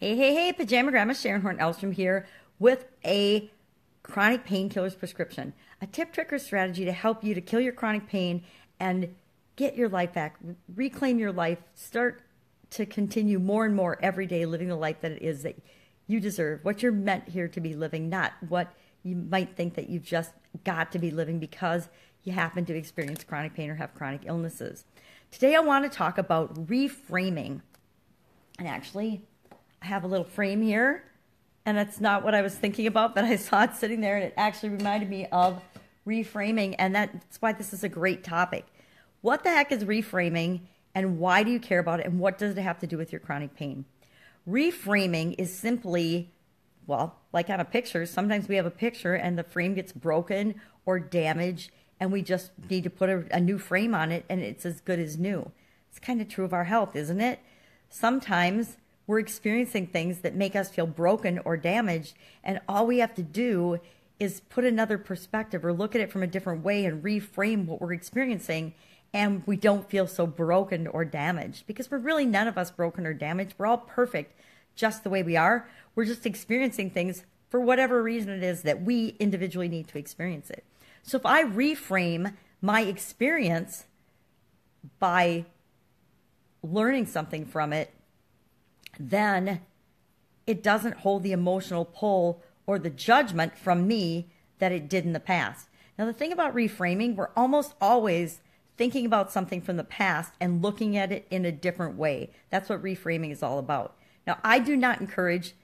Hey, Pajama Gramma, Horne-Ellstrom here with a chronic painkillers prescription. A tip, trick, or strategy to help you to kill your chronic pain and get your life back, reclaim your life, start to continue more and more every day living the life that it is that you deserve, what you're meant here to be living, not what you might think that you've just got to be living because you happen to experience chronic pain or have chronic illnesses. Today I want to talk about reframing. And actually, I have a little frame here, and it's not what I was thinking about, but I saw it sitting there, and it actually reminded me of reframing, and that's why this is a great topic. What the heck is reframing, and why do you care about it, and what does it have to do with your chronic pain? Reframing is simply, well, like on a picture, sometimes we have a picture, and the frame gets broken or damaged, and we just need to put a new frame on it, and it's as good as new. It's kind of true of our health, isn't it? Sometimes we're experiencing things that make us feel broken or damaged, and all we have to do is put another perspective or look at it from a different way and reframe what we're experiencing, and we don't feel so broken or damaged, because we're really none of us broken or damaged. We're all perfect just the way we are. We're just experiencing things for whatever reason it is that we individually need to experience it. So if I reframe my experience by learning something from it, then it doesn't hold the emotional pull or the judgment from me that it did in the past. Now, the thing about reframing, we're almost always thinking about something from the past and looking at it in a different way. That's what reframing is all about. Now, I do not encourage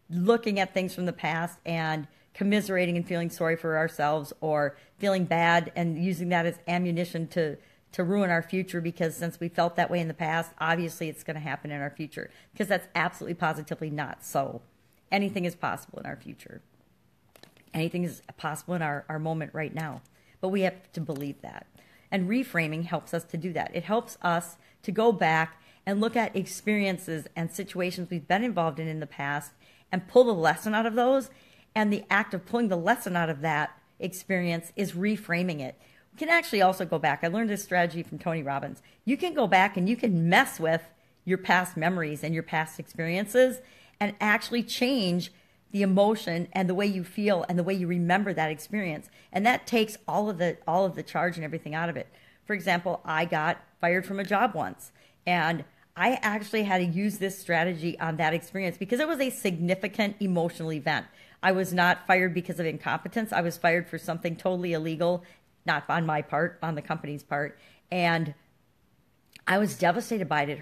looking at things from the past and commiserating and feeling sorry for ourselves or feeling bad and using that as ammunition to ruin our future, because since we felt that way in the past, obviously it's going to happen in our future, because that's absolutely positively not so. Anything is possible in our future. Anything is possible in our moment right now. But we have to believe that. And reframing helps us to do that. It helps us to go back and look at experiences and situations we've been involved in the past and pull the lesson out of those. And the act of pulling the lesson out of that experience is reframing it. You can actually also go back. I learned this strategy from Tony Robbins. You can go back and you can mess with your past memories and your past experiences and actually change the emotion and the way you feel and the way you remember that experience. And that takes all of the charge and everything out of it. For example, I got fired from a job once, and I actually had to use this strategy on that experience because it was a significant emotional event. I was not fired because of incompetence. I was fired for something totally illegal, not on my part, on the company's part. And I was devastated by it.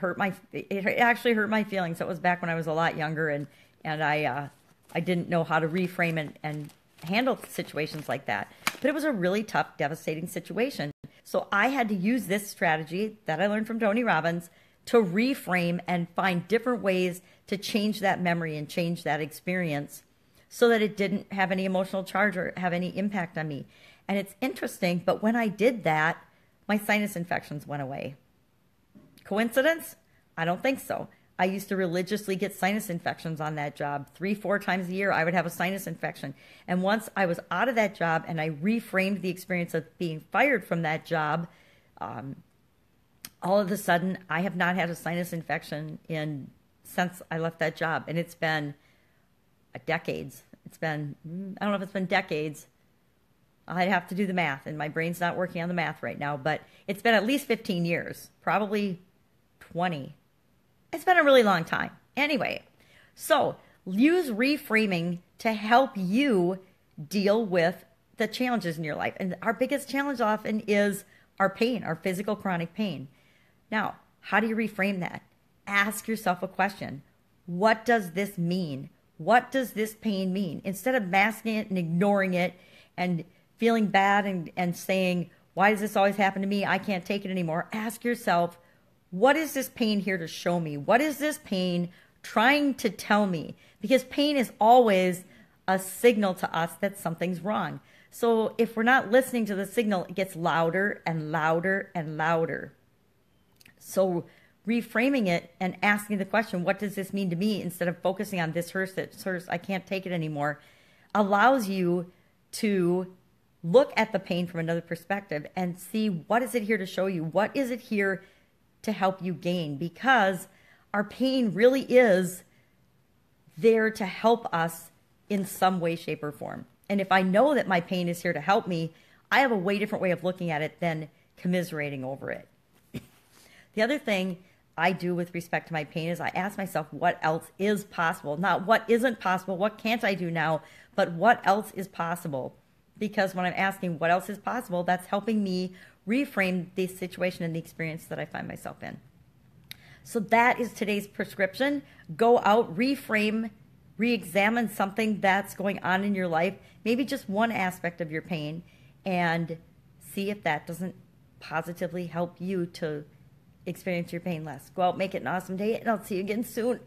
It actually hurt my feelings. It was back when I was a lot younger, and I didn't know how to reframe and handle situations like that. But it was a really tough, devastating situation. So I had to use this strategy that I learned from Tony Robbins to reframe and find different ways to change that memory and change that experience so that it didn't have any emotional charge or have any impact on me. And it's interesting, but when I did that, my sinus infections went away. Coincidence? I don't think so. I used to religiously get sinus infections on that job. 3-4 times a year, I would have a sinus infection. And once I was out of that job and I reframed the experience of being fired from that job, all of a sudden, I have not had a sinus infection since I left that job. And it's been decades. I don't know if it's been decades. I'd have to do the math, and my brain's not working on the math right now, but it's been at least 15 years, probably 20. It's been a really long time. Anyway, so use reframing to help you deal with the challenges in your life. And our biggest challenge often is our pain, our physical chronic pain. Now, how do you reframe that? Ask yourself a question. What does this mean? What does this pain mean? Instead of masking it and ignoring it and feeling bad and saying, why does this always happen to me? I can't take it anymore. Ask yourself, what is this pain here to show me? What is this pain trying to tell me? Because pain is always a signal to us that something's wrong. So if we're not listening to the signal, it gets louder and louder and louder. So reframing it and asking the question, what does this mean to me? Instead of focusing on this hurts, I can't take it anymore, allows you to look at the pain from another perspective and see, what is it here to show you? What is it here to help you gain? Because our pain really is there to help us in some way, shape, or form. And if I know that my pain is here to help me, I have a way different way of looking at it than commiserating over it. The other thing I do with respect to my pain is I ask myself what else is possible. Not what isn't possible, what can't I do now, but what else is possible. Because when I'm asking what else is possible, that's helping me reframe the situation and the experience that I find myself in. So that is today's prescription. Go out, reframe, re-examine something that's going on in your life, maybe just one aspect of your pain, and see if that doesn't positively help you to experience your pain less. Go out, make it an awesome day, and I'll see you again soon.